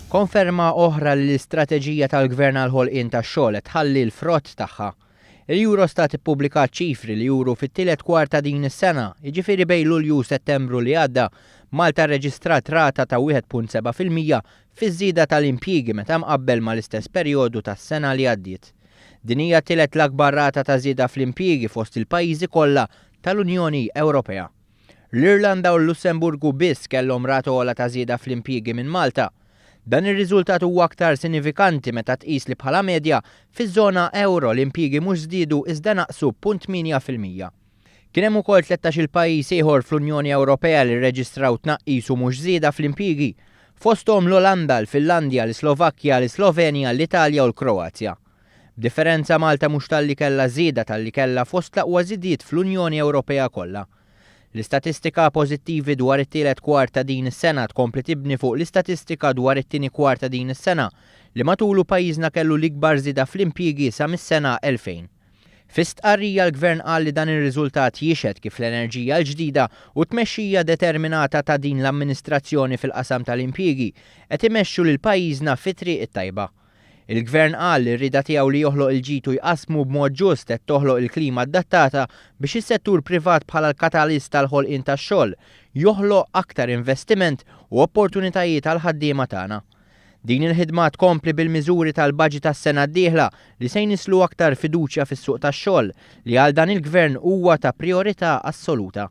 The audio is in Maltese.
Konferma oħra li l-istrateġija tal-Gvern għal-ħolqien tax-xogħol tħalli l-frott tagħha. Il-Eurostat ippubblikat ċifri li juru fit-tielet kwarta din is-sena, jiġifieri bejn Lulju u Settembru li għadda, Malta rreġistrat rata ta' 1.7% fiż-żieda tal-impjiegi meta mqabbel mal-istess perjodu tas-sena li għaddiet. Din hija tielet l-akbar rata ta' żieda fl-impjiegi fost il-pajjiżi kollha tal-Unjoni Ewropea. L-Irlanda u l-Lussemburgu biss kellhom rata ogħla ta' żieda fl-impjiegi minn Malta. Dan ir-riżultat huwa aktar sinifikanti meta tqis li bħala medja fiż-żona euro l-impjiegi mhux żdiedu iżda naqsu 0.8%. Kien hemm ukoll 13 pajjiż ieħor fl-Unjoni Ewropea li rreġistraw tnaqqis u mhux żieda fl-impjiegi, fosthom l-Olanda, l-Finlandja, l-Slovakkja, l-Slovenja, l-Italja u l-Kroazja. B'differenza Malta mhux talli kellha żieda talli kellha fost l-aqwa żidiet fl-Unjoni Ewropea kollha. L-istatistika pożittivi dwar it-tielet kwarta din is-sena tkompli tibni fuq l-istatistika dwar it-tieni kwarta din is-sena li matulu pajjiżna kellu l-ikbar żieda fl-impjiegi sa mis-sena 2000. Fi-stqarrija l-Gvern qal li dan ir-riżultat jixhed kif l-enerġija l-ġdida u tmexxija determinata ta' din l-amministrazzjoni fil-qasam tal-impjiegi qed imexxu lil pajjiżna fit-triq it-tajba. Il-Gvern qal li r-rieda tiegħu li joħloq il-ġitu jqasmu b'mod ġust qed toħloq il-klima adattata biex is-settur privat bħala l-katalist tal-ħolqien tax-xogħol joħloq aktar investiment u opportunitajiet għal ħaddiema tagħna. Din il-ħidma tkompli bil-miżuri tal-baġit tas-sena d-dieħla li se jniżlu aktar fiduċja fis-suq tax-xogħol li għal dan il-Gvern huwa ta' priorità assoluta.